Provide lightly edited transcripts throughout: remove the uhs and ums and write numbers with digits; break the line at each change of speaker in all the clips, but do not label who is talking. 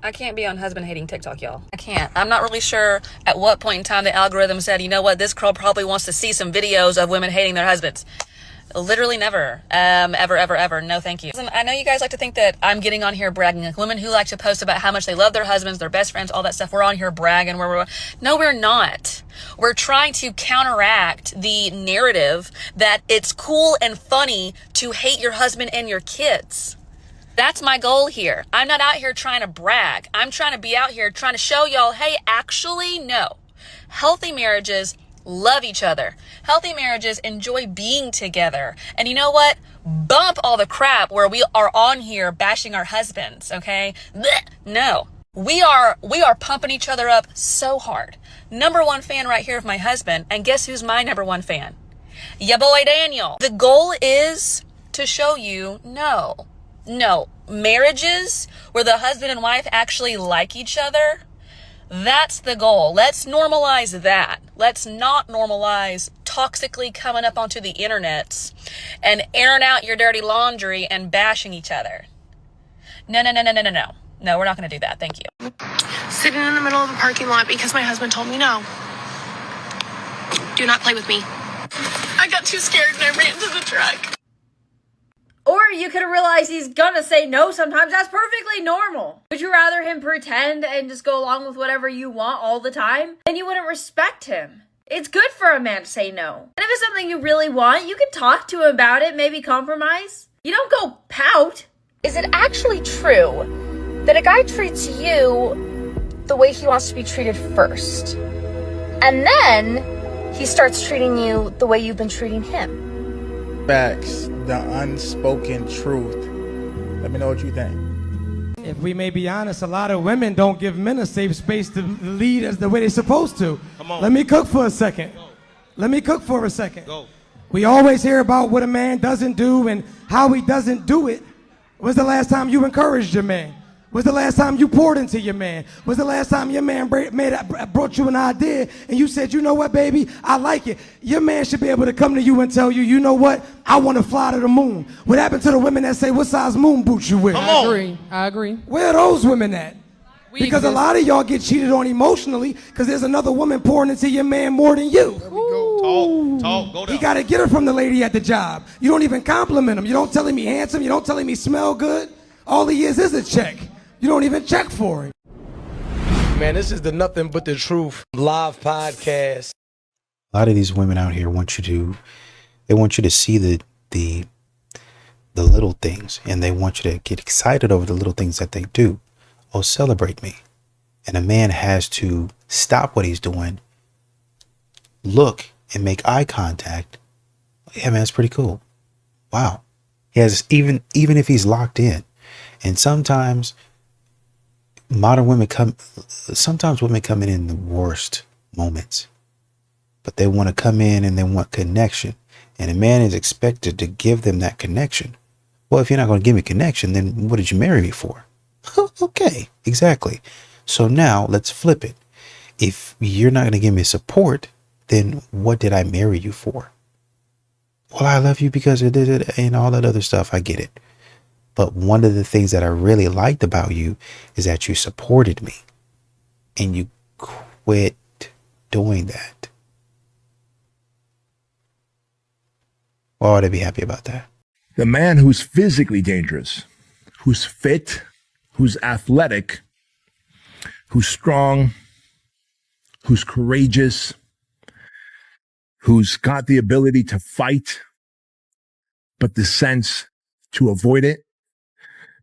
I can't be on husband hating TikTok, y'all. I can't. I'm not really sure at what point in time the algorithm said, you know what, this girl probably wants to see some videos of women hating their husbands. Literally never. Ever. No, thank you. Listen, I know you guys like to think that I'm getting on here bragging. Like women who like to post about how much they love their husbands, their best friends, all that stuff. We're on here bragging. No, we're not. We're trying to counteract the narrative that it's cool and funny to hate your husband and your kids. That's my goal here. I'm not out here trying to brag. I'm trying to be out here trying to show y'all, hey, actually, no. Healthy marriages love each other. Healthy marriages enjoy being together. And you know what? Bump all the crap where we are on here bashing our husbands, okay? Blech. No. We are pumping each other up so hard. Number one fan right here of my husband. And guess who's my number one fan? Ya boy Daniel. The goal is to show you, no, marriages where the husband and wife actually like each other, that's the goal. Let's normalize that. Let's not normalize toxically coming up onto the internets and airing out your dirty laundry and bashing each other. No. No, we're not going to do that. Thank you.
Sitting in the middle of a parking lot because my husband told me no. Do not play with me. I got too scared and I ran to the truck.
Or you could realize he's gonna say no sometimes. That's perfectly normal. Would you rather him pretend and just go along with whatever you want all the time? Then you wouldn't respect him. It's good for a man to say no. And if it's something you really want, you can talk to him about it, maybe compromise. You don't go pout.
Is it actually true that a guy treats you the way he wants to be treated first, and then he starts treating you the way you've been treating him?
Facts, the unspoken truth. Let me know what you think.
If we may be honest, a lot of women don't give men a safe space to lead as the way they're supposed to.
Come on.
Let me cook for a second.
Go.
Let me cook for a second.
Go.
We always hear about what a man doesn't do and how he doesn't do it. When's the last time you encouraged your man? When's the last time you poured into your man? When's the last time your man brought you an idea and you said, you know what, baby, I like it. Your man should be able to come to you and tell you, you know what, I want to fly to the moon. What happened to the women that say, what size moon boots you wear?
I agree.
Where are those women at? Because a lot of y'all get cheated on emotionally because there's another woman pouring into your man more than you.
There we go. Talk, go down.
You got to get her from the lady at the job. You don't even compliment him. You don't tell him he handsome. You don't tell him he smell good. All he is a check. You don't even check for it.
Man, this is the Nothing But the Truth live podcast.
A lot of these women out here want you to see the little things, and they want you to get excited over the little things that they do. Oh, celebrate me. And a man has to stop what he's doing, look and make eye contact. Yeah, man, it's pretty cool. Wow. He has, even if he's locked in. And sometimes women come in the worst moments, but they want to come in and they want connection, and a man is expected to give them that connection. Well, if you're not going to give me connection, then what did you marry me for? Okay, exactly. So now let's flip it. If you're not going to give me support, then what did I marry you for? Well, I love you because it did it and all that other stuff. I get it. But one of the things that I really liked about you is that you supported me, and you quit doing that. Why would I be happy about that?
The man who's physically dangerous, who's fit, who's athletic, who's strong, who's courageous, who's got the ability to fight, but the sense to avoid it.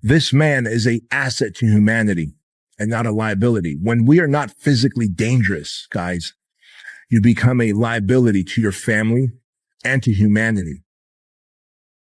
This man is an asset to humanity and not a liability. When we are not physically dangerous, guys, you become a liability to your family and to humanity.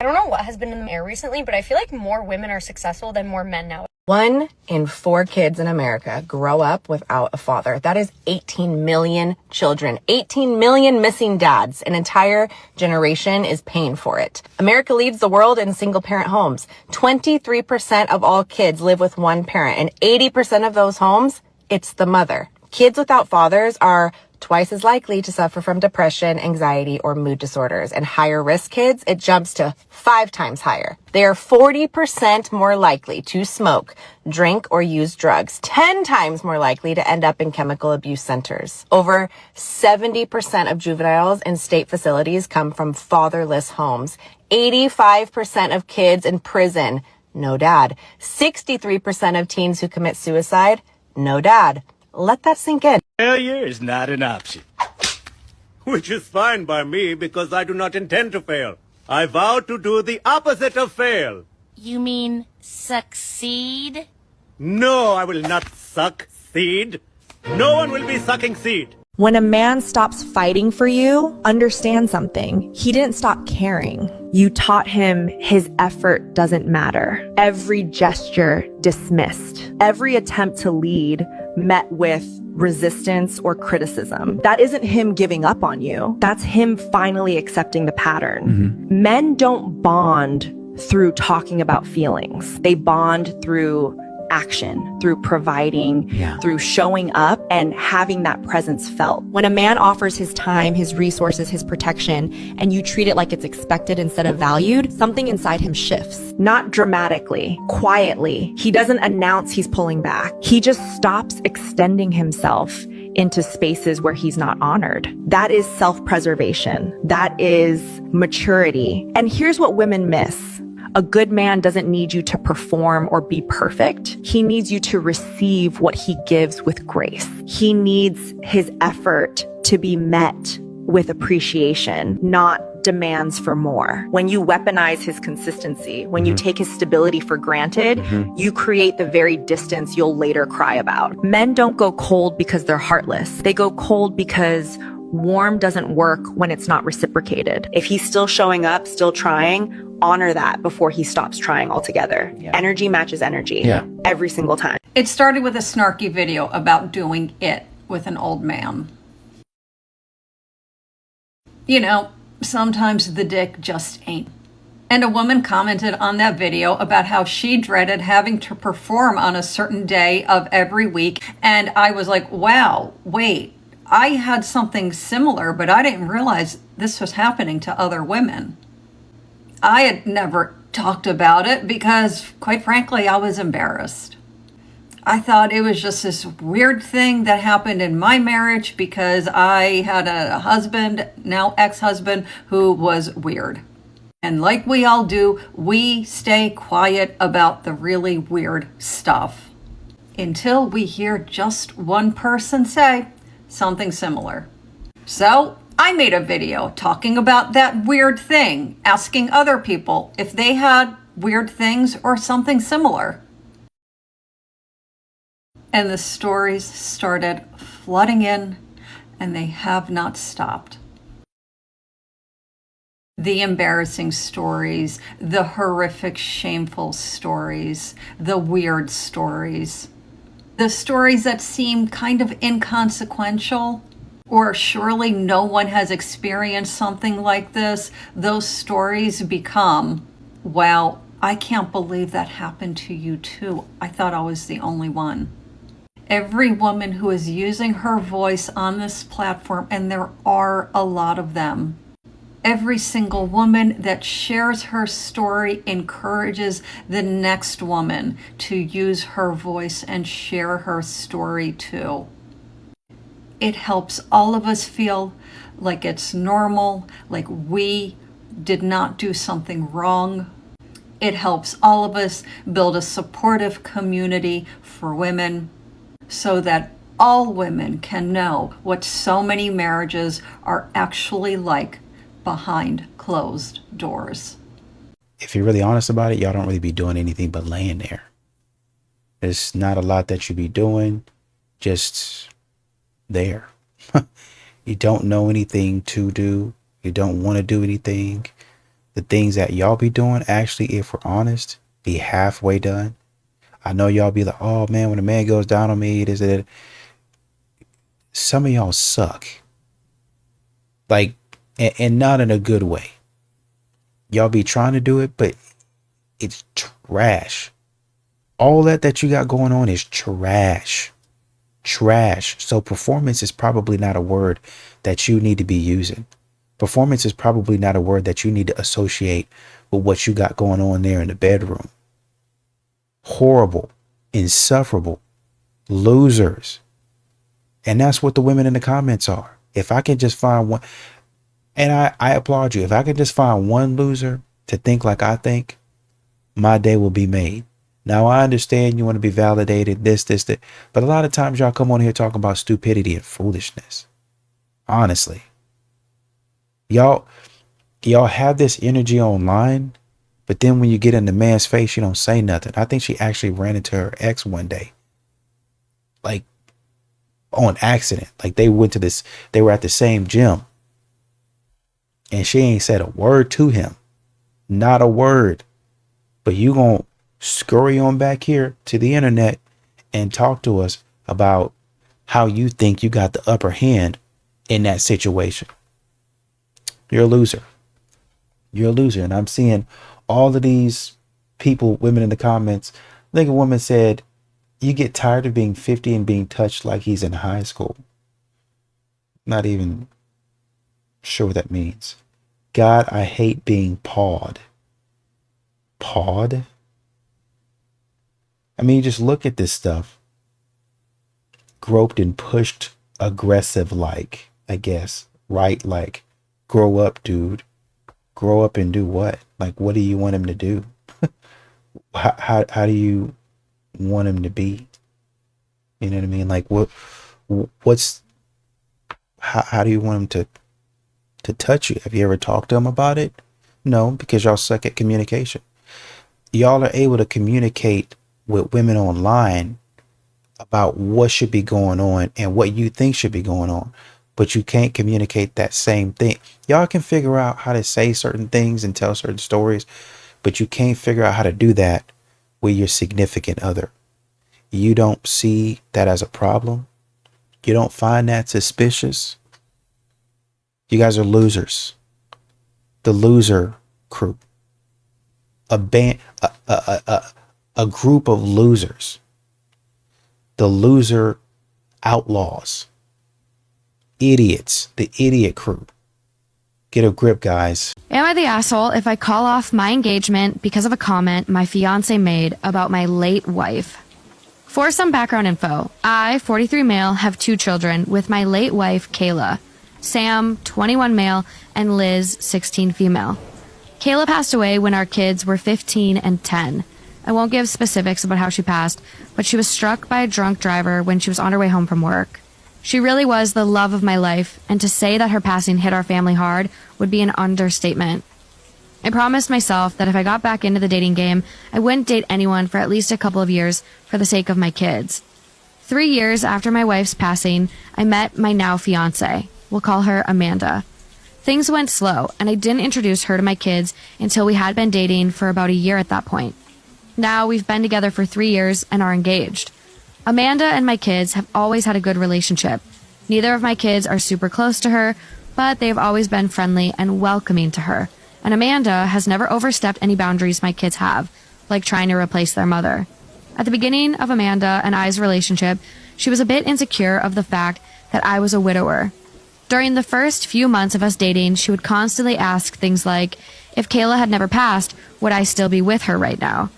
I don't know what has been in the air recently, but I feel like more women are successful than more men now.
1 in 4 kids in America grow up without a father. That is 18 million children, 18 million missing dads. An entire generation is paying for it. America leads the world in single-parent homes. 23% of all kids live with one parent, and 80% of those homes, it's the mother. Kids without fathers are twice as likely to suffer from depression, anxiety, or mood disorders. And higher risk kids, it jumps to 5 times higher. They are 40% more likely to smoke, drink, or use drugs, 10 times more likely to end up in chemical abuse centers. Over 70% of juveniles in state facilities come from fatherless homes. 85% of kids in prison, no dad. 63% of teens who commit suicide, no dad. Let that sink in.
Failure is not an option. Which is fine by me because I do not intend to fail. I vow to do the opposite of fail.
You mean succeed?
No, I will not suck seed. No one will be sucking seed.
When a man stops fighting for you, understand something. He didn't stop caring. You taught him his effort doesn't matter. Every gesture dismissed. Every attempt to lead met with resistance or criticism. That isn't him giving up on you. That's him finally accepting the pattern. Men don't bond through talking about feelings. They bond through action, through providing, through showing up and having that presence felt. When a man offers his time, his resources, his protection, and you treat it like it's expected instead of valued, something inside him shifts. Not dramatically, quietly. He doesn't announce he's pulling back. He just stops extending himself into spaces where he's not honored. That is self-preservation. That is maturity. And here's what women miss. A good man doesn't need you to perform or be perfect. He needs you to receive what he gives with grace. He needs his effort to be met with appreciation, not demands for more. When you weaponize his consistency, when you take his stability for granted, you create the very distance you'll later cry about. Men don't go cold because they're heartless. They go cold because warm doesn't work when it's not reciprocated. If he's still showing up, still trying, honor that before he stops trying altogether. Energy matches energy every single time.
It started with a snarky video about doing it with an old man. You know, sometimes the dick just ain't. And a woman commented on that video about how she dreaded having to perform on a certain day of every week. And I was like, wow, wait, I had something similar, but I didn't realize this was happening to other women. I had never talked about it because, quite frankly, I was embarrassed. I thought it was just this weird thing that happened in my marriage because I had a husband, now ex-husband, who was weird. And like we all do, we stay quiet about the really weird stuff until we hear just one person say something similar. So I made a video talking about that weird thing, asking other people if they had weird things or something similar. And the stories started flooding in, and they have not stopped. The embarrassing stories, the horrific, shameful stories, the weird stories, the stories that seem kind of inconsequential, or surely no one has experienced something like this. Those stories become, wow, I can't believe that happened to you too. I thought I was the only one. Every woman who is using her voice on this platform, and there are a lot of them, every single woman that shares her story encourages the next woman to use her voice and share her story too. It helps all of us feel like it's normal, like we did not do something wrong. It helps all of us build a supportive community for women so that all women can know what so many marriages are actually like behind closed doors.
If you're really honest about it, y'all don't really be doing anything but laying there. There's not a lot that you be doing, just there. You don't know anything to do. You don't want to do anything. The things that y'all be doing, actually, if we're honest, be halfway done. I know y'all be like, oh man, when a man goes down on me, it is that. Some of y'all suck. Like, and not in a good way. Y'all be trying to do it, but it's trash. All that you got going on is trash. trash. So performance is probably not a word that you need to be using. Performance is probably not a word that you need to associate with what you got going on there in the bedroom. Horrible, insufferable, losers. And that's what the women in the comments are. If I can just find one, and I applaud you, if I can just find one loser to think like I think, my day will be made. Now, I understand you want to be validated, this, that, but a lot of times y'all come on here talking about stupidity and foolishness. Honestly. Y'all have this energy online, but then when you get in the man's face, you don't say nothing. I think she actually ran into her ex one day. Like, on accident. Like, they were at the same gym. And she ain't said a word to him. Not a word. But you gonna scurry on back here to the internet and talk to us about how you think you got the upper hand in that situation. You're a loser. You're a loser. And I'm seeing all of these people, women in the comments. I think a woman said, you get tired of being 50 and being touched like he's in high school. Not even sure what that means. God, I hate being pawed. Pawed? I mean, just look at this stuff. Groped and pushed aggressive like, I guess. Right? Like, grow up, dude. Grow up and do what? Like, what do you want him to do? How do you want him to be? You know what I mean? Like, how do you want him to touch you? Have you ever talked to him about it? No, because y'all suck at communication. Y'all are able to communicate with women online about what should be going on and what you think should be going on, but you can't communicate that same thing. Y'all can figure out how to say certain things and tell certain stories, but you can't figure out how to do that with your significant other. You don't see that as a problem. You don't find that suspicious. You guys are losers. The loser crew. A group of losers. The loser outlaws. Idiots. The idiot crew. Get a grip, guys.
Am I the asshole if I call off my engagement because of a comment my fiance made about my late wife? For some background info, I, 43 male, have 2 children with my late wife, Kayla. Sam, 21 male, and Liz, 16 female. Kayla passed away when our kids were 15 and 10. I won't give specifics about how she passed, but she was struck by a drunk driver when she was on her way home from work. She really was the love of my life, and to say that her passing hit our family hard would be an understatement. I promised myself that if I got back into the dating game, I wouldn't date anyone for at least a couple of years for the sake of my kids. 3 years after my wife's passing, I met my now fiance. We'll call her Amanda. Things went slow, and I didn't introduce her to my kids until we had been dating for about a year at that point. Now we've been together for 3 years and are engaged. Amanda and my kids have always had a good relationship. Neither of my kids are super close to her, but they've always been friendly and welcoming to her. And Amanda has never overstepped any boundaries my kids have, like trying to replace their mother. At the beginning of Amanda and I's relationship, she was a bit insecure of the fact that I was a widower. During the first few months of us dating, she would constantly ask things like, if Kayla had never passed, would I still be with her right now?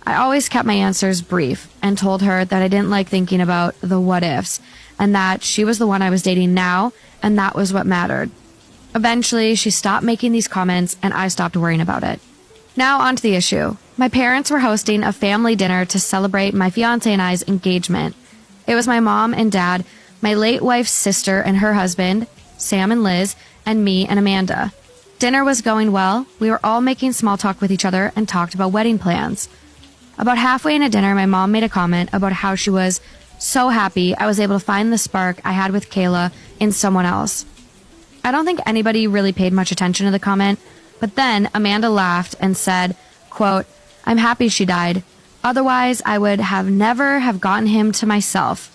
I always kept my answers brief and told her that I didn't like thinking about the what ifs, and that she was the one I was dating now, and that was what mattered. Eventually, she stopped making these comments, and I stopped worrying about it. Now on to the issue. My parents were hosting a family dinner to celebrate my fiance and I's engagement. It was my mom and dad, my late wife's sister and her husband, Sam and Liz, and me and Amanda. Dinner was going well. We were all making small talk with each other and talked about wedding plans. About halfway into dinner, my mom made a comment about how she was so happy I was able to find the spark I had with Kayla in someone else. I don't think anybody really paid much attention to the comment, but then Amanda laughed and said, quote, I'm happy she died. Otherwise, I would have never have gotten him to myself.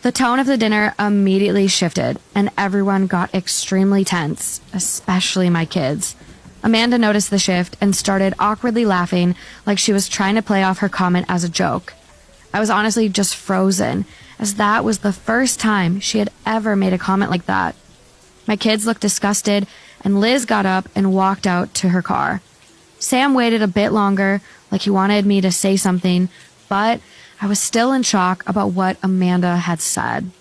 The tone of the dinner immediately shifted, and everyone got extremely tense, especially my kids. Amanda noticed the shift and started awkwardly laughing like she was trying to play off her comment as a joke. I was honestly just frozen, as that was the first time she had ever made a comment like that. My kids looked disgusted, and Liz got up and walked out to her car. Sam waited a bit longer, like he wanted me to say something, but I was still in shock about what Amanda had said.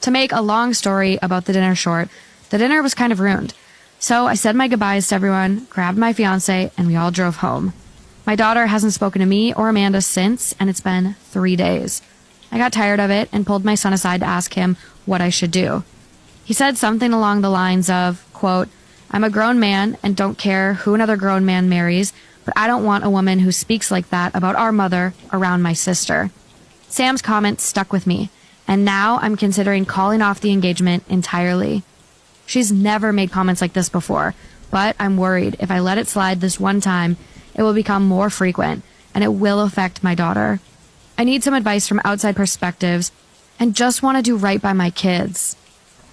To make a long story about the dinner short, the dinner was kind of ruined. So I said my goodbyes to everyone, grabbed my fiance, and we all drove home. My daughter hasn't spoken to me or Amanda since, and it's been 3 days. I got tired of it and pulled my son aside to ask him what I should do. He said something along the lines of, quote, "I'm a grown man and don't care who another grown man marries, but I don't want a woman who speaks like that about our mother around my sister." Sam's comment stuck with me, and now I'm considering calling off the engagement entirely. She's never made comments like this before, but I'm worried if I let it slide this one time, it will become more frequent, and it will affect my daughter. I need some advice from outside perspectives, and just want to do right by my kids.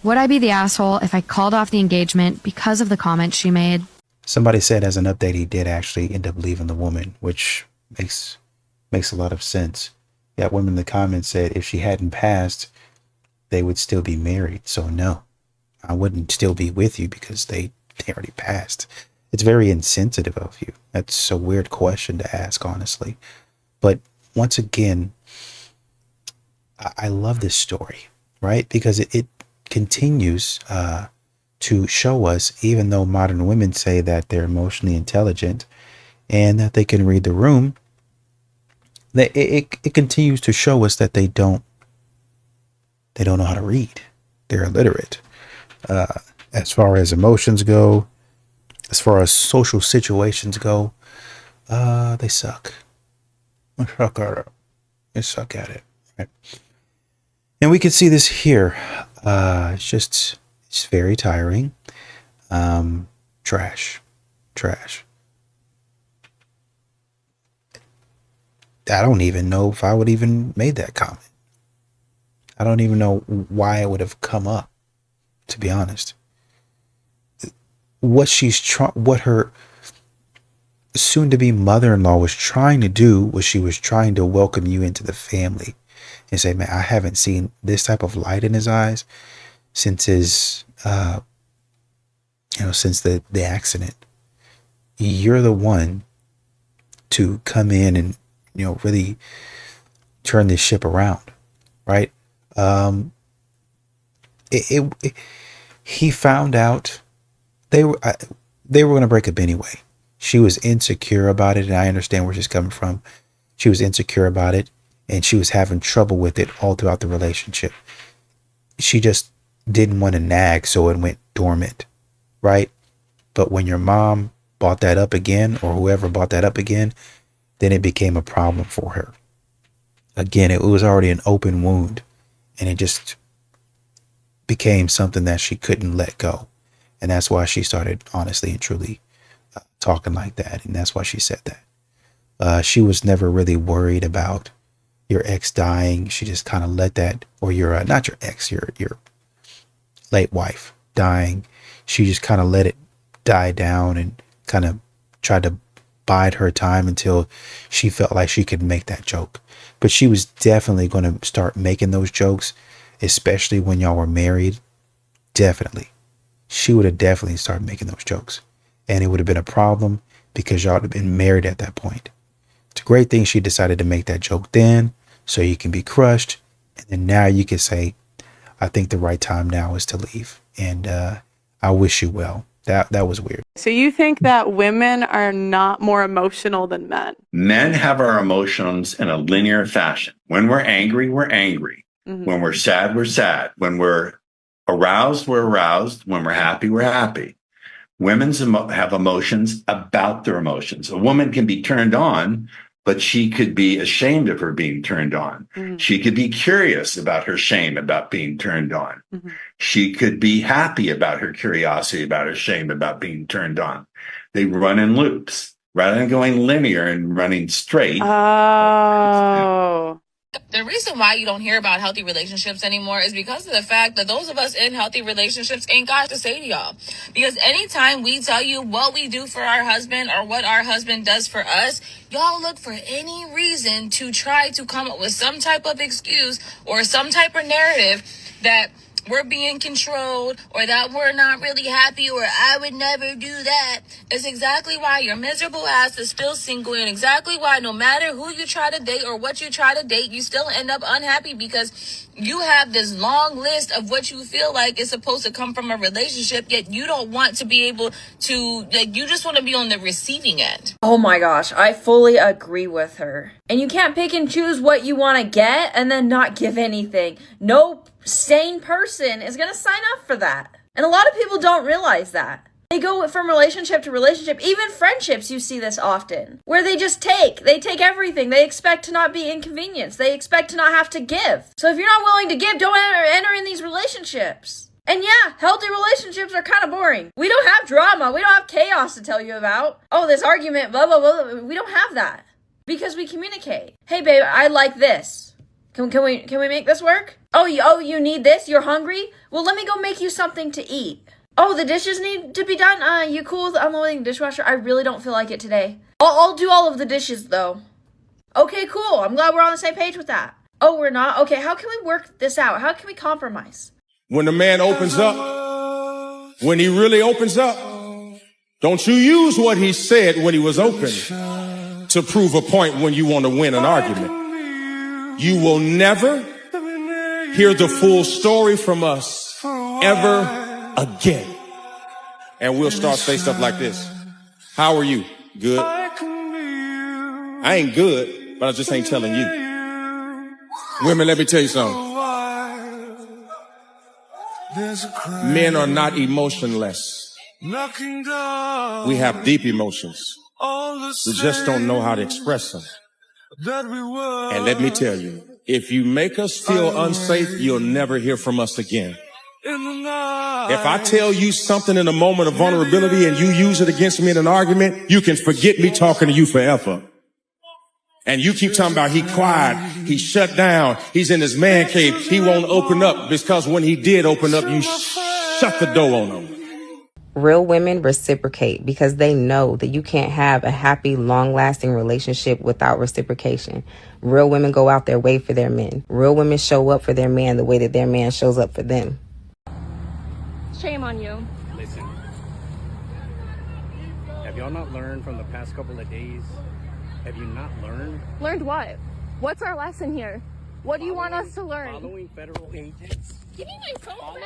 Would I be the asshole if I called off the engagement because of the comments she made?
Somebody said as an update he did actually end up leaving the woman, which makes a lot of sense. That woman in the comments said if she hadn't passed, they would still be married. So no, I wouldn't still be with you because they already passed. It's very insensitive of you. That's a weird question to ask, honestly. But once again, I love this story, right? Because it continues to show us, even though modern women say that they're emotionally intelligent and that they can read the room, that it continues to show us that they don't know how to read. They're illiterate. As far as emotions go, as far as social situations go, they suck. They suck at it. Right? And we can see this here. It's very tiring. Trash. I don't even know if I would even made that comment. I don't even know why it would have come up, to be honest. What her soon-to-be mother-in-law was trying to do was she was trying to welcome you into the family and say, man, I haven't seen this type of light in his eyes since his, since the accident. You're the one to come in and, really turn this ship around, right? He found out they were going to break up anyway. She was insecure about it, and I understand where she's coming from. She was insecure about it, and she was having trouble with it all throughout the relationship. She just didn't want to nag, so it went dormant, right? But when your mom brought that up again, or whoever brought that up again, then it became a problem for her. Again, it was already an open wound, and it just became something that she couldn't let go. And that's why she started honestly and truly talking like that. And that's why she said that. She was never really worried about your ex dying. She just kind of let that, or your, not your ex, your late wife dying. She just kind of let it die down and kind of tried to bide her time until she felt like she could make that joke. But she was definitely going to start making those jokes, especially when y'all were married. Definitely. She would have definitely started making those jokes. And it would have been a problem because y'all would have been married at that point. It's a great thing she decided to make that joke then, so you can be crushed. And then now you can say, I think the right time now is to leave. And I wish you well. That was weird.
So you think that women are not more emotional than men?
Men have our emotions in a linear fashion. When we're angry, we're angry. Mm-hmm. When we're sad, we're sad. When we're aroused, we're aroused. When we're happy, we're happy. Women have emotions about their emotions. A woman can be turned on, but she could be ashamed of her being turned on. Mm-hmm. She could be curious about her shame about being turned on. Mm-hmm. She could be happy about her curiosity, about her shame about being turned on. They run in loops rather than going linear and running straight.
Oh.
The reason reason why you don't hear about healthy relationships anymore is because of the fact that those of us in healthy relationships ain't got to say to y'all. Because anytime we tell you what we do for our husband or what our husband does for us, y'all look for any reason to try to come up with some type of excuse or some type of narrative that we're being controlled or that we're not really happy or I would never do that. It's exactly why your miserable ass is still single, and exactly why no matter who you try to date or what you try to date, you still end up unhappy because you have this long list of what you feel like is supposed to come from a relationship, yet you don't want to be able to, like, you just want to be on the receiving end.
Oh my gosh, I fully agree with her. And you can't pick and choose what you want to get and then not give anything. No sane person is going to sign up for that. And a lot of people don't realize that. They go from relationship to relationship, even friendships, you see this often, where they just take everything. They expect to not be inconvenienced. They expect to not have to give. So if you're not willing to give, don't enter in these relationships. And yeah, healthy relationships are kind of boring. We don't have drama. We don't have chaos to tell you about. Oh, this argument, blah, blah, blah. We don't have that because we communicate. Hey, babe, I like this. Can we make this work? Oh, you need this? You're hungry? Well, let me go make you something to eat. Oh, the dishes need to be done? You cool with unloading the dishwasher? I really don't feel like it today. I'll do all of the dishes, though. Okay, cool. I'm glad we're on the same page with that. Oh, we're not? Okay, how can we work this out? How can we compromise?
When the man opens up, when he really opens up, don't you use what he said when he was open to prove a point when you want to win an argument. You will never hear the full story from us ever again. And we'll start say stuff like this. How are you? Good. I ain't good, but I just ain't telling you. Women, let me tell you something. Men are not emotionless. We have deep emotions. We just don't know how to express them. And let me tell you, if you make us feel unsafe, you'll never hear from us again. If I tell you something in a moment of vulnerability and you use it against me in an argument, you can forget me talking to you forever. And you keep talking about he quiet, he shut down, he's in his man cave, he won't open up, because when he did open up, you shut the door on him.
Real women reciprocate because they know that you can't have a happy, long-lasting relationship without reciprocation. Real women go out their way for their men. Real women show up for their man the way that their man shows up for them.
Shame on you.
Listen, have y'all not learned from the past couple of days? Have you not learned?
Learned what? What's our lesson here? What do you want us to learn?
Following federal agents.
Give me my phone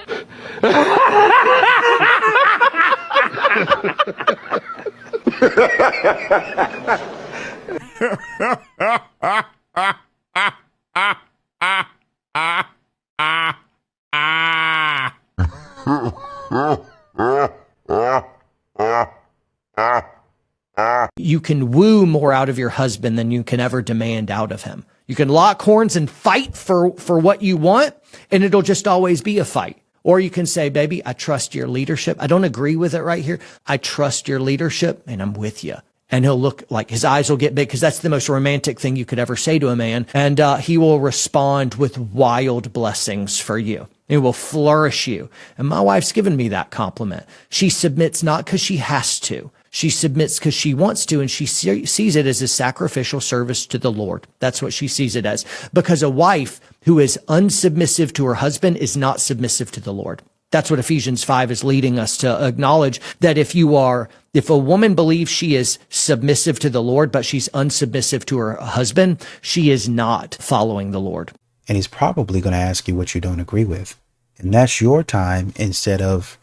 You can woo more out of your husband than you can ever demand out of him. You can lock horns and fight for what you want, and it'll just always be a fight. Or you can say, baby, I trust your leadership. I don't agree with it right here. I trust your leadership, and I'm with you. And he'll look like his eyes will get big, because that's the most romantic thing you could ever say to a man. And he will respond with wild blessings for you. It will flourish you. And my wife's given me that compliment. She submits not because she has to. She submits because she wants to, and she sees it as a sacrificial service to the Lord. That's what she sees it as. Because a wife who is unsubmissive to her husband is not submissive to the Lord. That's what Ephesians 5 is leading us to acknowledge, that if a woman believes she is submissive to the Lord, but she's unsubmissive to her husband, she is not following the Lord.
And he's probably going to ask you what you don't agree with. And that's your time, instead of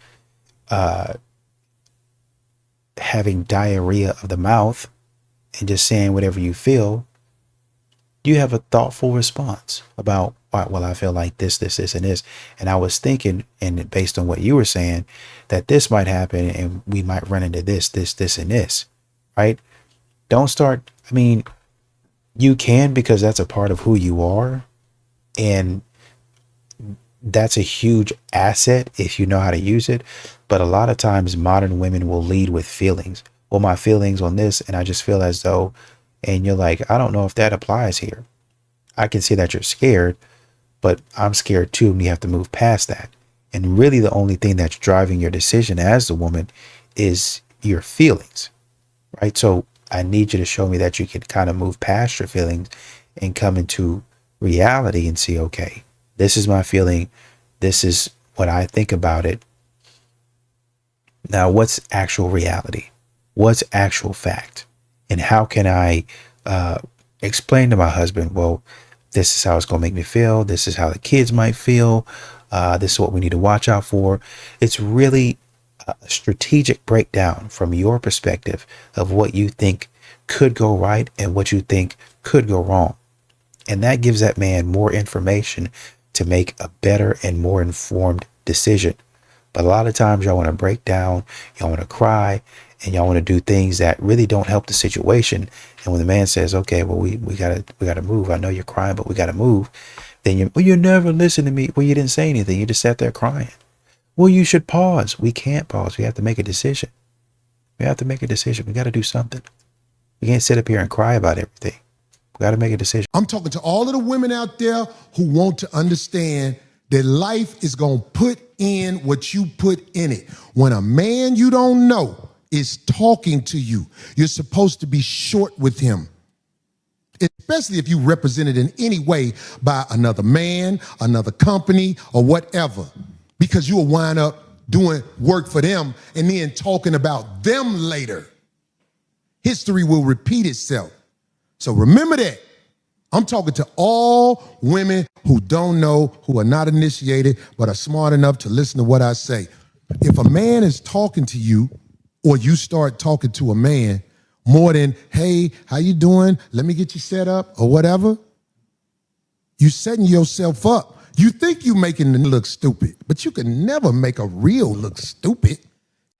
having diarrhea of the mouth and just saying whatever you feel. You have a thoughtful response about, well, I feel like this, and this. And I was thinking, and based on what you were saying, that this might happen and we might run into this, and this, right? Don't start. I mean, you can, because that's a part of who you are. And that's a huge asset if you know how to use it. But a lot of times modern women will lead with feelings. Well, my feelings on this, and I just feel as though, and you're like, I don't know if that applies here. I can see that you're scared, but I'm scared too, and you have to move past that. And really the only thing that's driving your decision as the woman is your feelings, right? So I need you to show me that you can kind of move past your feelings and come into reality and see, okay, this is my feeling. This is what I think about it. Now, what's actual reality? What's actual fact? And how can I explain to my husband, well, this is how it's going to make me feel. This is how the kids might feel. This is what we need to watch out for. It's really a strategic breakdown from your perspective of what you think could go right and what you think could go wrong. And that gives that man more information to make a better and more informed decision. But a lot of times y'all want to break down, y'all want to cry, and y'all want to do things that really don't help the situation. And when the man says, okay, well, we gotta move. I know you're crying, but we gotta move. Then you never listen to me. Well, you didn't say anything. You just sat there crying. Well, you should pause. We can't pause. We have to make a decision. We have to make a decision. We got to do something. We can't sit up here and cry about everything. We got to make a decision.
I'm talking to all of the women out there who want to understand that life is going to put in what you put in it. When a man you don't know is talking to you, you're supposed to be short with him. Especially if you represented in any way by another man, another company, or whatever. Because you will wind up doing work for them and then talking about them later. History will repeat itself. So remember that. I'm talking to all women who don't know, who are not initiated, but are smart enough to listen to what I say. If a man is talking to you, or you start talking to a man more than, hey, how you doing? Let me get you set up, or whatever, you're setting yourself up. You think you're making them look stupid, but you can never make a real look stupid.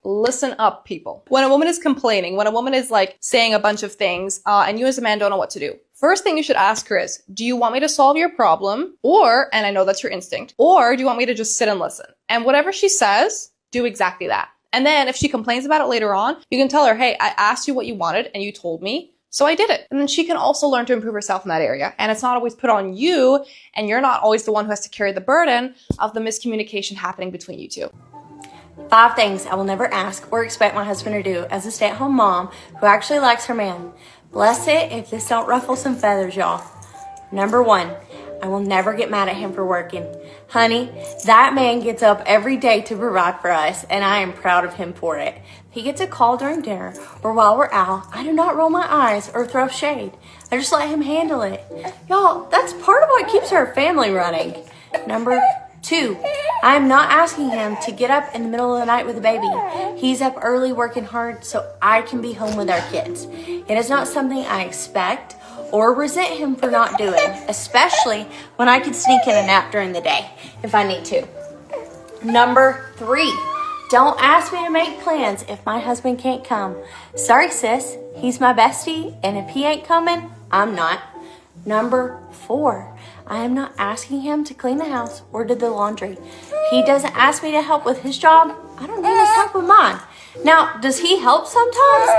Listen up, people. When a woman is complaining, when a woman is like saying a bunch of things, and you as a man don't know what to do, first thing you should ask her is, do you want me to solve your problem? Or, and I know that's your instinct, or do you want me to just sit and listen? And whatever she says, do exactly that. And then if she complains about it later on, you can tell her, hey, I asked you what you wanted and you told me, so I did it. And then she can also learn to improve herself in that area. And it's not always put on you, and you're not always the one who has to carry the burden of the miscommunication happening between you two.
5 things I will never ask or expect my husband to do as a stay-at-home mom who actually likes her man. Bless it if this don't ruffle some feathers, y'all. Number 1, I will never get mad at him for working. Honey, that man gets up every day to provide for us, and I am proud of him for it. If he gets a call during dinner or while we're out, I do not roll my eyes or throw shade. I just let him handle it. Y'all, that's part of what keeps our family running. Number 2, I am not asking him to get up in the middle of the night with a baby. He's up early working hard so I can be home with our kids. It is not something I expect or resent him for not doing, especially when I could sneak in a nap during the day if I need to. Number 3, don't ask me to make plans if my husband can't come. Sorry, sis, he's my bestie, and if he ain't coming, I'm not. Number 4, I am not asking him to clean the house or do the laundry. He doesn't ask me to help with his job. I don't need his help with mine. Now, does he help sometimes?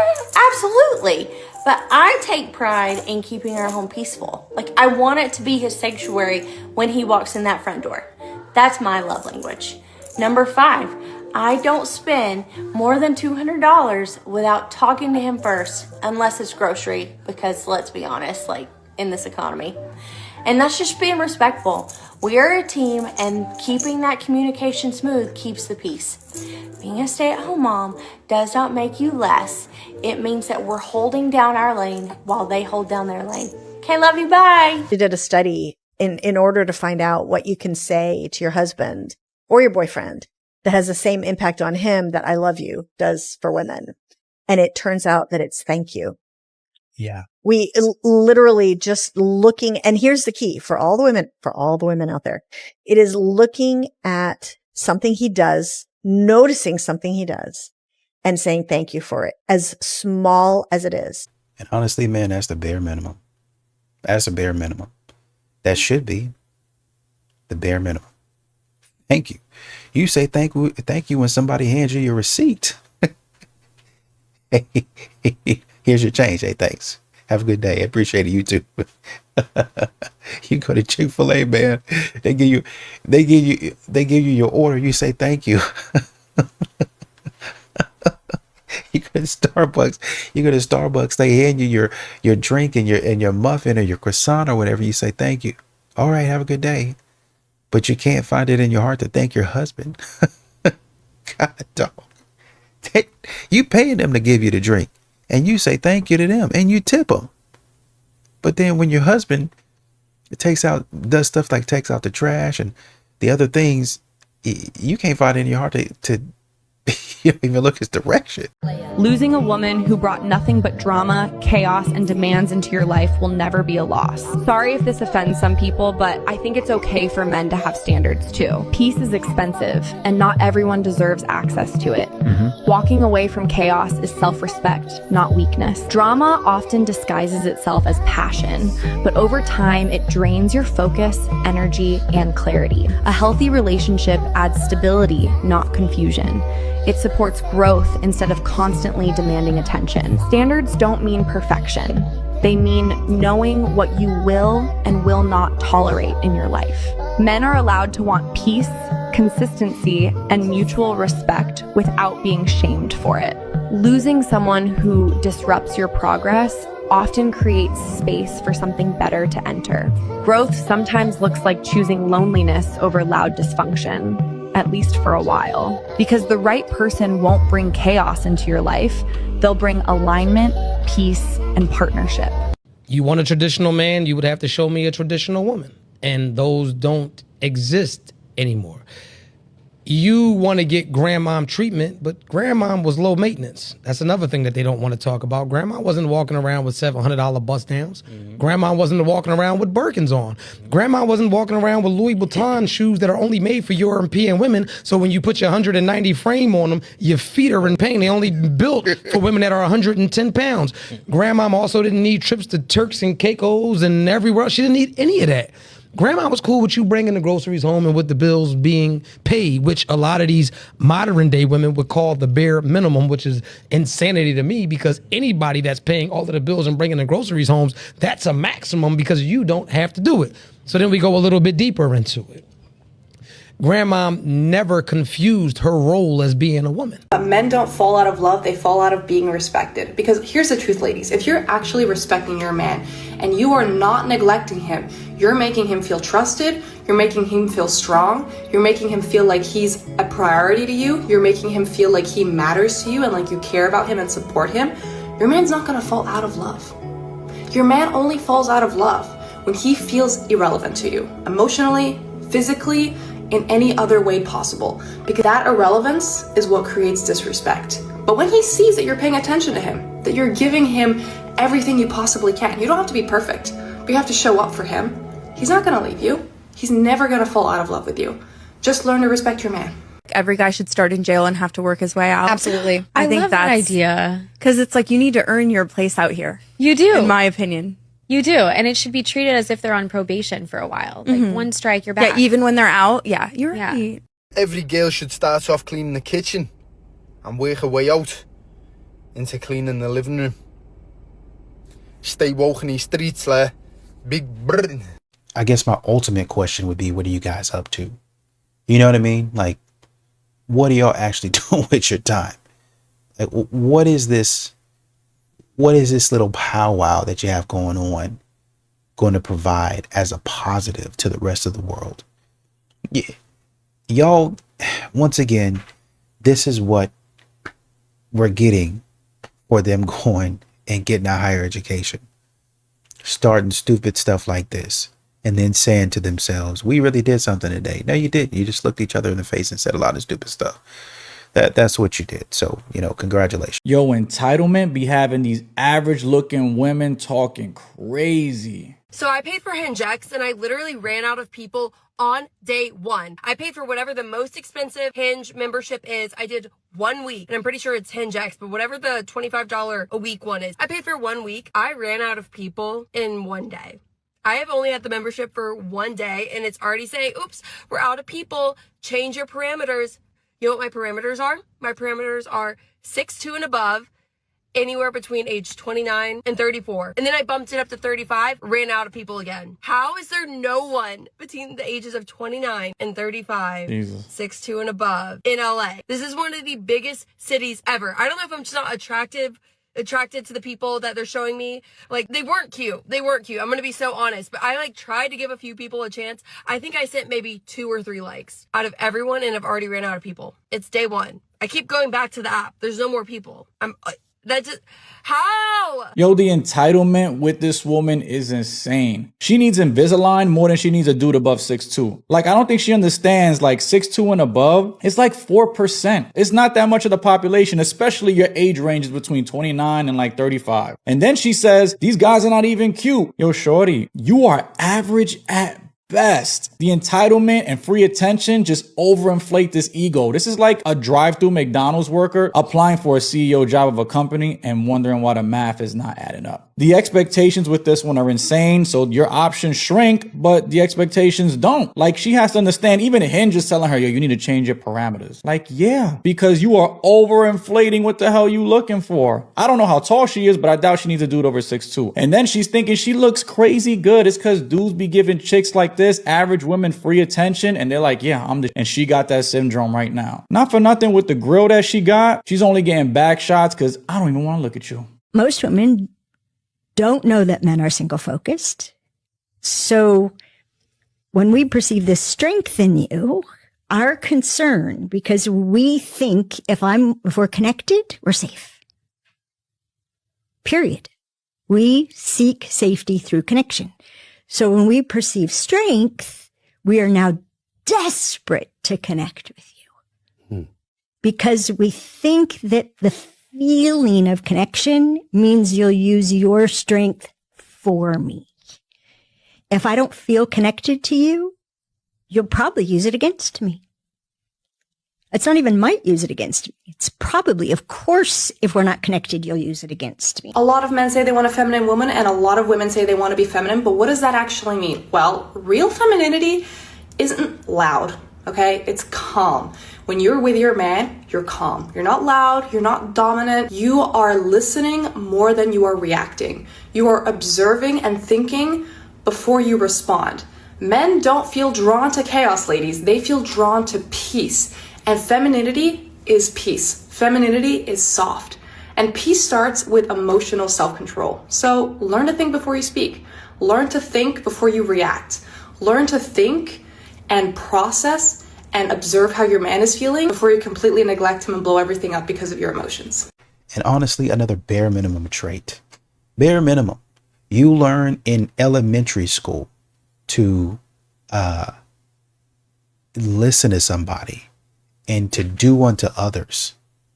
Absolutely. But I take pride in keeping our home peaceful. Like, I want it to be his sanctuary when he walks in that front door. That's my love language. Number 5, I don't spend more than $200 without talking to him first, unless it's grocery, because let's be honest, like, in this economy. And that's just being respectful. We are a team, and keeping that communication smooth keeps the peace. Being a stay-at-home mom does not make you less. It means that we're holding down our lane while they hold down their lane. Okay, love you, bye.
She did a study in order to find out what you can say to your husband or your boyfriend that has the same impact on him that I love you does for women. And it turns out that it's thank you.
Yeah.
We literally just looking, and here's the key for all the women out there. It is looking at something he does, noticing something he does, and saying thank you for it, as small as it is.
And honestly, man, that's the bare minimum. That's the bare minimum. That should be the bare minimum. Thank you. You say thank you when somebody hands you your receipt. Hey, here's your change. Hey, thanks. Have a good day. I appreciate it. You too. You go to Chick-fil-A, man. They give you your order. You say thank you. You go to Starbucks. They hand you your drink and your muffin or your croissant or whatever. You say thank you. All right, have a good day. But you can't find it in your heart to thank your husband. God, dog. You paying them to give you the drink, and you say thank you to them, and you tip them. But then when your husband does stuff like takes out the trash and the other things, you can't find it in your heart to you don't even look his direction.
Losing a woman who brought nothing but drama, chaos, and demands into your life will never be a loss. Sorry if this offends some people, but I think it's okay for men to have standards too. Peace is expensive, and not everyone deserves access to it. Walking away from chaos is self-respect, not weakness. Drama often disguises itself as passion, but over time it drains your focus, energy, and clarity. A healthy relationship adds stability, not confusion. It supports growth instead of constantly demanding attention. Standards don't mean perfection. They mean knowing what you will and will not tolerate in your life. Men are allowed to want peace, consistency, and mutual respect without being shamed for it. Losing someone who disrupts your progress often creates space for something better to enter. Growth sometimes looks like choosing loneliness over loud dysfunction, at least for a while. Because the right person won't bring chaos into your life, they'll bring alignment, peace, and partnership.
You want a traditional man, you would have to show me a traditional woman. And those don't exist anymore. You want to get grandmom treatment, but grandmom was low maintenance. That's another thing that they don't want to talk about. Grandma wasn't walking around with $700 bust downs. Grandma wasn't walking around with Birkins on. Grandma wasn't walking around with Louis Vuitton shoes that are only made for European women. So when you put your 190 frame on them, your feet are in pain. They only built for women that are 110 pounds. Grandma also didn't need trips to Turks and Caicos and everywhere else. She didn't need any of that. Grandma was cool with you bringing the groceries home and with the bills being paid, which a lot of these modern day women would call the bare minimum, which is insanity to me, because anybody that's paying all of the bills and bringing the groceries home, that's a maximum because you don't have to do it. So then we go a little bit deeper into it. Grandma never confused her role as being a woman.
Men don't fall out of love, they fall out of being respected. Because here's the truth, ladies. If you're actually respecting your man and you are not neglecting him, you're making him feel trusted, you're making him feel strong, you're making him feel like he's a priority to you, you're making him feel like he matters to you and like you care about him and support him, your man's not gonna fall out of love. Your man only falls out of love when he feels irrelevant to you, emotionally, physically, in any other way possible, because that irrelevance is what creates disrespect. But when he sees that you're paying attention to him, that you're giving him everything you possibly can, you don't have to be perfect, but you have to show up for him, he's not gonna leave you. He's never gonna fall out of love with you. Just learn to respect your man.
Every guy should start in jail and have to work his way out.
Absolutely.
I think
love that idea.
Because it's like you need to earn your place out here.
You do.
In my opinion.
You do. And it should be treated as if they're on probation for a while. Like one strike, you're back.
Yeah, even when they're out. Yeah, you're right.
Every girl should start off cleaning the kitchen and work her way out into cleaning the living room. Stay woke in these streets, like Big Britain.
I guess my ultimate question would be, what are you guys up to? You know what I mean? Like, what are y'all actually doing with your time? Like, what is this little powwow that you have going on going to provide as a positive to the rest of the world? Yeah. Y'all, once again, this is what we're getting for them going and getting a higher education, starting stupid stuff like this, and then saying to themselves, we really did something today. No, you didn't. You just looked each other in the face and said a lot of stupid stuff. That's what you did. So, congratulations.
Yo, entitlement be having these average looking women talking crazy.
So I paid for HingeX and I literally ran out of people on day one. I paid for whatever the most expensive Hinge membership is. I did 1 week, and I'm pretty sure it's HingeX, but whatever the $25 a week one is, I paid for 1 week. I ran out of people in 1 day. I have only had the membership for 1 day and it's already saying, oops, we're out of people. Change your parameters. You know what my parameters are? My parameters are 6'2" and above anywhere between age 29 and 34. And then I bumped it up to 35, ran out of people again. How is there no one between the ages of 29 and 35, 6'2" and above in LA? This is one of the biggest cities ever. I don't know if I'm just not attracted to the people that they're showing me. Like, they weren't cute. I'm gonna be so honest, but I like tried to give a few people a chance. I think I sent maybe 2 or 3 likes out of everyone, and I've already ran out of people. It's day 1. I keep going back to the app. There's no more people. How?
Yo, the entitlement with this woman is insane. She needs Invisalign more than she needs a dude above 6'2". Like, I don't think she understands, like, 6'2" and above, it's like 4%. It's not that much of the population, especially your age range is between 29 and like 35. And then she says, these guys are not even cute. Yo, shorty, you are average at best. The entitlement and free attention just overinflate this ego. This is like a drive-through McDonald's worker applying for a CEO job of a company and wondering why the math is not adding up. The expectations with this one are insane, so your options shrink, but the expectations don't. Like, she has to understand, even Hinge is telling her, yo, you need to change your parameters. Like, yeah, because you are overinflating what the hell you looking for. I don't know how tall she is, but I doubt she needs a dude over 6'2". And then she's thinking she looks crazy good. It's because dudes be giving chicks like this, average women, free attention, and they're like, yeah, and she got that syndrome right now. Not for nothing with the grill that she got, she's only getting back shots because I don't even want to look at you.
Most women don't know that men are single focused. So when we perceive this strength in you, our concern, because we think if we're connected, we're safe. Period. We seek safety through connection. So when we perceive strength, we are now desperate to connect with you because we think that the feeling of connection means you'll use your strength for me. If I don't feel connected to you, you'll probably use it against me. It's not even might use it against me. It's probably, of course, if we're not connected, you'll use it against me.
A lot of men say they want a feminine woman, and a lot of women say they want to be feminine, but what does that actually mean? Well, real femininity isn't loud, okay? It's calm. When you're with your man, you're calm. You're not loud, you're not dominant. You are listening more than you are reacting. You are observing and thinking before you respond. Men don't feel drawn to chaos, ladies. They feel drawn to peace. And femininity is peace. Femininity is soft. And peace starts with emotional self-control. So learn to think before you speak. Learn to think before you react. Learn to think and process and observe how your man is feeling before you completely neglect him and blow everything up because of your emotions.
And honestly, another bare minimum trait. Bare minimum. You learn in elementary school to listen to somebody and to do unto others.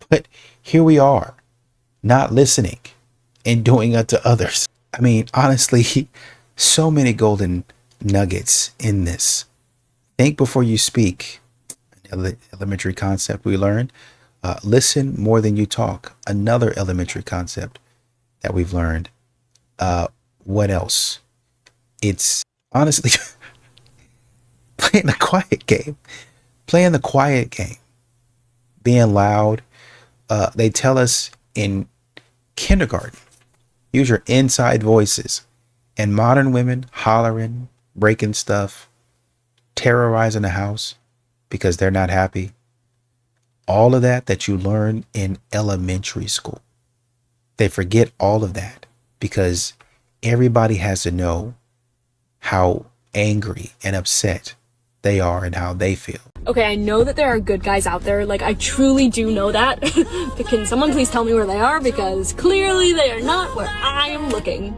But here we are, not listening and doing unto others. I mean, honestly, so many golden nuggets in this. Think before you speak. Elementary concept we learned. Listen more than you talk. Another elementary concept that we've learned. What else? It's honestly playing the quiet game. Playing the quiet game. Being loud. They tell us in kindergarten, use your inside voices. And modern women hollering, breaking stuff, terrorizing the house because they're not happy. All of that you learn in elementary school. They forget all of that because everybody has to know how angry and upset they are and how they feel.
Okay, I know that there are good guys out there. Like, I truly do know that. But can someone please tell me where they are? Because clearly they are not where I am looking.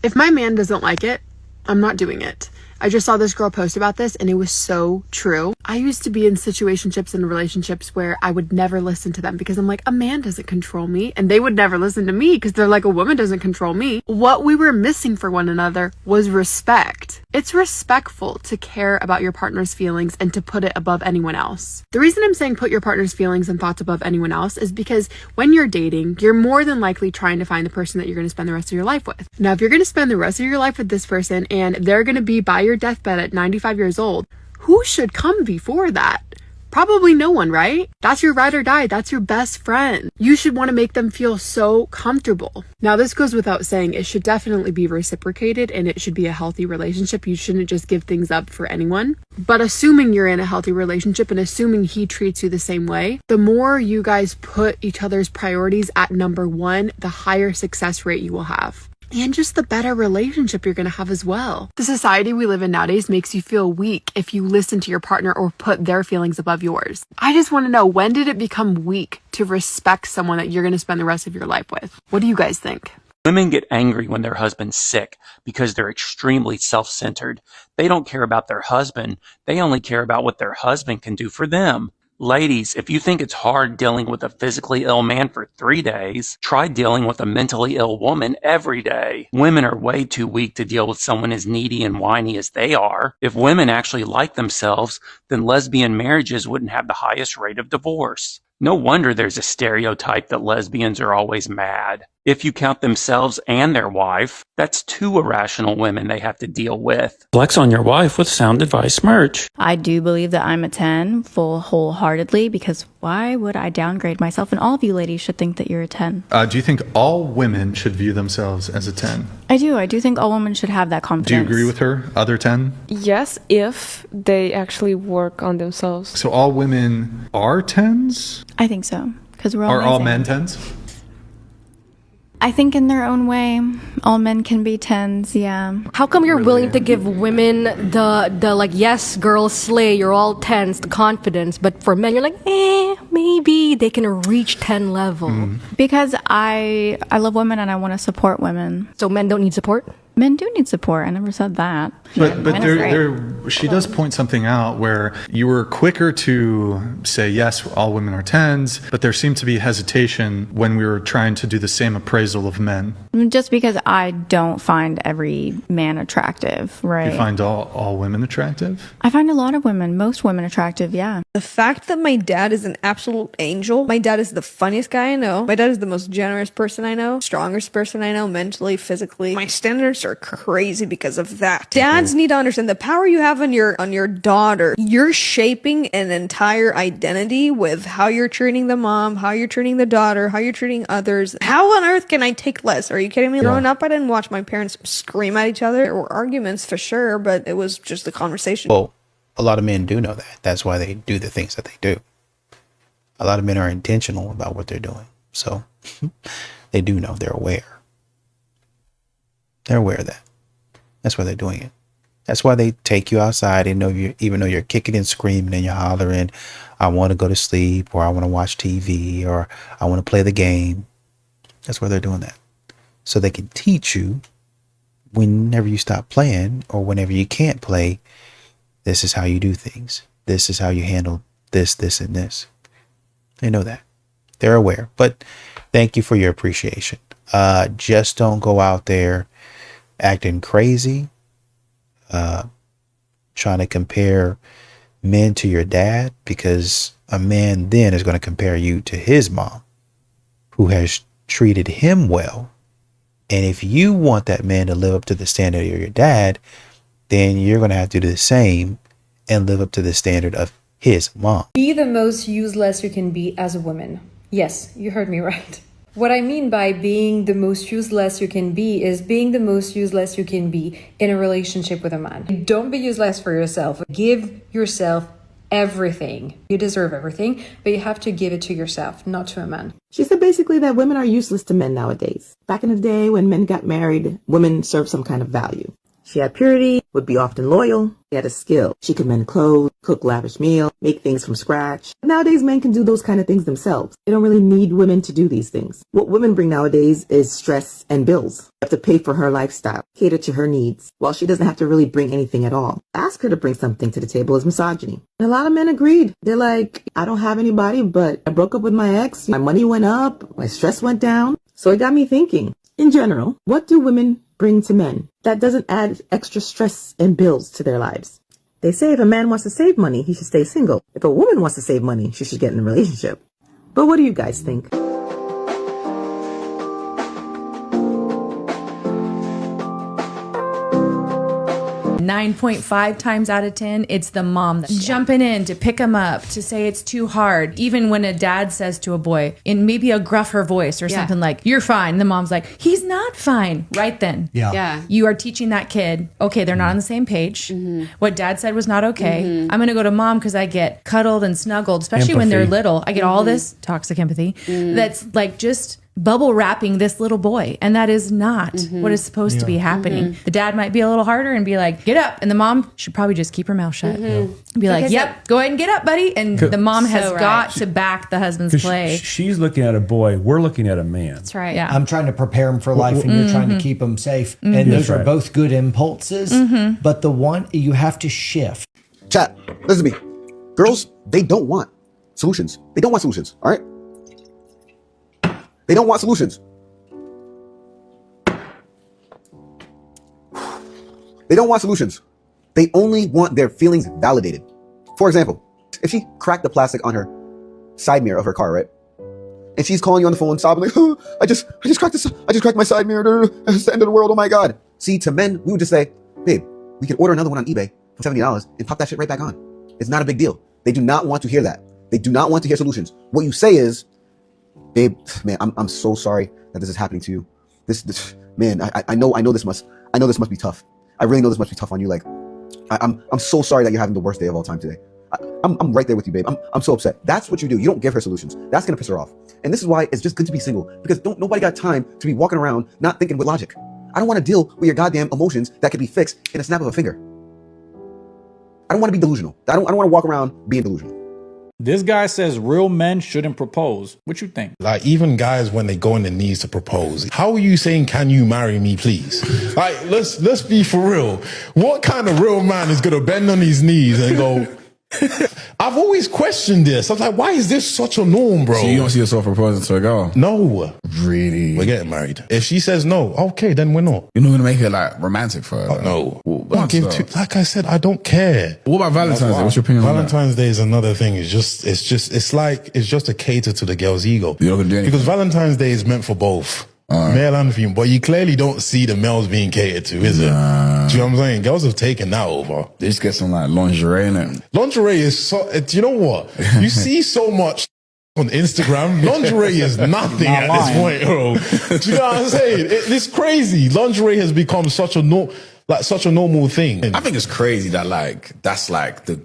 If my man doesn't like it, I'm not doing it. I just saw this girl post about this and it was so true. I used to be in situationships and relationships where I would never listen to them because I'm like, a man doesn't control me. And they would never listen to me because they're like, a woman doesn't control me. What we were missing for one another was respect. It's respectful to care about your partner's feelings and to put it above anyone else. The reason I'm saying put your partner's feelings and thoughts above anyone else is because when you're dating, you're more than likely trying to find the person that you're going to spend the rest of your life with. Now, if you're going to spend the rest of your life with this person and they're going to be by your deathbed at 95 years old, who should come before that? Probably no one, right? That's your ride or die. That's your best friend. You should want to make them feel so comfortable. Now, this goes without saying. It should definitely be reciprocated and it should be a healthy relationship. You shouldn't just give things up for anyone. But assuming you're in a healthy relationship and assuming he treats you the same way, the more you guys put each other's priorities at number one, the higher success rate you will have. And just the better relationship you're going to have as well. The society we live in nowadays makes you feel weak if you listen to your partner or put their feelings above yours. I just want to know, when did it become weak to respect someone that you're going to spend the rest of your life with? What do you guys think?
Women get angry when their husband's sick because they're extremely self-centered. They don't care about their husband. They only care about what their husband can do for them. Ladies, if you think it's hard dealing with a physically ill man for 3 days, try dealing with a mentally ill woman every day. Women are way too weak to deal with someone as needy and whiny as they are. If women actually like themselves, then lesbian marriages wouldn't have the highest rate of divorce. No wonder there's a stereotype that lesbians are always mad. If you count themselves and their wife, that's 2 irrational women they have to deal with.
Flex on your wife with Sound Advice merch.
I do believe that I'm a 10 wholeheartedly, because why would I downgrade myself? And all of you ladies should think that you're a 10.
Do you think all women should view themselves as a 10?
I do. I do think all women should have that confidence.
Do you agree with her, other 10?
Yes, if they actually work on themselves.
So all women are 10s?
I think so. Because we're all
Are all
amazing.
men 10s?
I think in their own way, all men can be 10s, yeah.
How come you're willing to give women the like, yes, girls slay, you're all 10s, the confidence, but for men, you're like, maybe they can reach 10 level.
Because I love women and I want to support women.
So men don't need support?
Men do need support. I never said that.
But
Men is great.
she does point something out where you were quicker to say, yes, all women are 10s, but there seemed to be hesitation when we were trying to do the same appraisal of men.
Just because I don't find every man attractive, right?
You find all women attractive?
I find a lot of women, most women attractive, yeah.
The fact that my dad is an absolute angel. My dad is the funniest guy I know. My dad is the most generous person I know, strongest person I know, mentally, physically. My standards are crazy because of that. Dads need to understand the power you have on your daughter. You're shaping an entire identity with how you're treating the mom, how you're treating the daughter, how you're treating others. How on earth can I take less? Are you kidding me? Growing up, I didn't watch my parents scream at each other. There were arguments for sure, but it was just a conversation.
Well, a lot of men do know that. That's why they do the things that they do. A lot of men are intentional about what they're doing. So they do know. They're aware. They're aware of that. That's why they're doing it. That's why they take you outside and even though you're kicking and screaming and you're hollering, I want to go to sleep, or I want to watch TV, or I want to play the game. That's why they're doing that. So they can teach you whenever you stop playing or whenever you can't play, this is how you do things. This is how you handle this, this, and this. They know that. They're aware. But thank you for your appreciation. Just don't go out there acting crazy, trying to compare men to your dad, because a man then is going to compare you to his mom, who has treated him well. And if you want that man to live up to the standard of your dad, then you're going to have to do the same and live up to the standard of his mom.
Be the most useless you can be as a woman. Yes, you heard me right. What I mean by being the most useless you can be is being the most useless you can be in a relationship with a man. Don't be useless for yourself. Give yourself everything. You deserve everything, but you have to give it to yourself, not to a man.
She said basically that women are useless to men nowadays. Back in the day when men got married, women served some kind of value. She had purity, would be often loyal. She had a skill. She could mend clothes, cook lavish meals, make things from scratch. Nowadays, men can do those kind of things themselves. They don't really need women to do these things. What women bring nowadays is stress and bills. You have to pay for her lifestyle, cater to her needs, while she doesn't have to really bring anything at all. Ask her to bring something to the table is misogyny. And a lot of men agreed. They're like, I don't have anybody, but I broke up with my ex. My money went up. My stress went down. So it got me thinking, in general, what do women bring to men that doesn't add extra stress and bills to their lives? They say if a man wants to save money, he should stay single. If a woman wants to save money, she should get in a relationship. But what do you guys think?
9.5 times out of 10, it's the mom that's jumping in to pick him up, to say it's too hard. Even when a dad says to a boy in maybe a gruffer voice or something like, you're fine. The mom's like, he's not fine. Right then.
Yeah.
You are teaching that kid, okay, they're not on the same page. What dad said was not okay. I'm going to go to mom because I get cuddled and snuggled, especially when they're little. I get all this toxic empathy that's like just bubble wrapping this little boy. And that is not what is supposed to be happening. The dad might be a little harder and be like, get up. And the mom should probably just keep her mouth shut. Be like, yep, go ahead and get up, buddy. And the mom has got to back the husband's play.
She's looking at a boy. We're looking at a man.
That's right. Yeah.
I'm trying to prepare him for life and you're trying to keep him safe. And those are both good impulses. But the one you have to shift.
Chat, listen to me. Girls, they don't want solutions. They don't want solutions, all right? They don't want solutions. They don't want solutions. They only want their feelings validated. For example, if she cracked the plastic on her side mirror of her car, right? And she's calling you on the phone sobbing like, oh, I just cracked my side mirror. It's the end of the world. Oh my God. See, to men, we would just say, babe, we could order another one on eBay for $70 and pop that shit right back on. It's not a big deal. They do not want to hear that. They do not want to hear solutions. What you say is, babe, man, I'm so sorry that this is happening to you. This man, I know this must be tough. I really know this must be tough on you. Like, I'm so sorry that you're having the worst day of all time today. I'm right there with you, babe. I'm so upset. That's what you do. You don't give her solutions. That's gonna piss her off. And this is why it's just good to be single, because nobody got time to be walking around not thinking with logic. I don't want to deal with your goddamn emotions that could be fixed in a snap of a finger. I don't want to be delusional. I don't want to walk around being delusional.
This guy says real men shouldn't propose. What you think?
Like, even guys, when they go on their knees to propose, how are you saying, can you marry me, please? Like, let's be for real. What kind of real man is going to bend on his knees and go, I've always questioned this. I was like, why is this such a norm, bro?
So you don't see yourself proposing to a girl?
No.
Really?
We're getting married. If she says no, okay, then we're not.
You're not going to make it like romantic for her?
No. Like I said, I don't care.
What about Valentine's Day? What's your opinion on that?
Valentine's Day is another thing. It's just to cater to the girl's ego.
You're not going to do anything?
Because Valentine's Day is meant for both. Male and female, but you clearly don't see the males being catered to, is it? Do you know what I'm saying? Girls have taken that over.
They just get some like lingerie in it.
Lingerie is so, do you know what? You see so much on Instagram. Lingerie is nothing at this point, bro. Do you know what I'm saying? It's crazy. Lingerie has become such a normal thing.
I think it's crazy that like, that's like the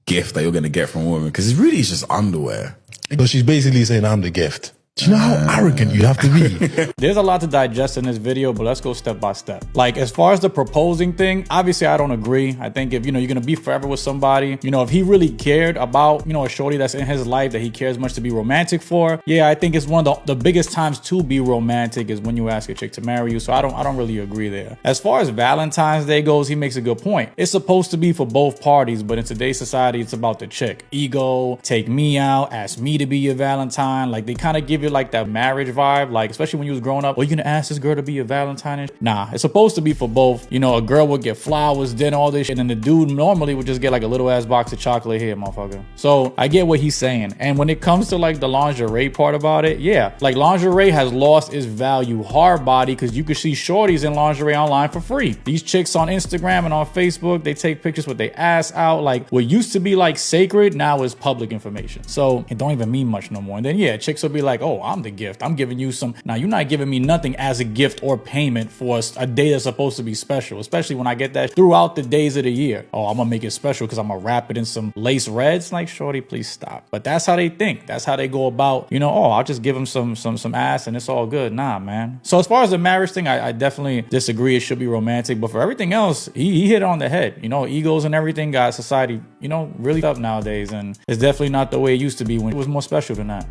gift that you're going to get from a woman, because it's really just underwear.
So she's basically saying, I'm the gift. Do you know how arrogant you have to be?
There's a lot to digest in this video, but let's go step by step. Like, as far as the proposing thing, obviously I don't agree. I think if, you're going to be forever with somebody, if he really cared about, a shorty that's in his life that he cares much to be romantic for, yeah, I think it's one of the biggest times to be romantic is when you ask a chick to marry you. So I don't really agree there. As far as Valentine's Day goes, he makes a good point. It's supposed to be for both parties, but in today's society, it's about the chick. Ego, take me out, ask me to be your Valentine. Like, they kind of give you like that marriage vibe, like especially when you was growing up. Well, you gonna ask this girl to be your Valentine? Nah, it's supposed to be for both. A girl would get flowers, dinner, all this shit, and the dude normally would just get like a little ass box of chocolate here, motherfucker. So I get what he's saying. And when it comes to like the lingerie part about it, yeah, like lingerie has lost its value hard body, because you can see shorties in lingerie online for free. These chicks on Instagram and on Facebook, they take pictures with their ass out. Like, what used to be like sacred now is public information. So it don't even mean much no more. And then yeah, chicks will be like, oh, I'm the gift. I'm giving you some. Now, you're not giving me nothing as a gift or payment for a day that's supposed to be special, especially when I get that throughout the days of the year. Oh, I'm gonna make it special because I'm gonna wrap it in some lace reds. Like, shorty, please stop. But that's how they think. That's how they go about, oh, I'll just give them some ass and it's all good. Nah, man. So as far as the marriage thing, I definitely disagree. It should be romantic. But for everything else, he hit it on the head. Egos and everything got society, really up nowadays. And it's definitely not the way it used to be when it was more special than that.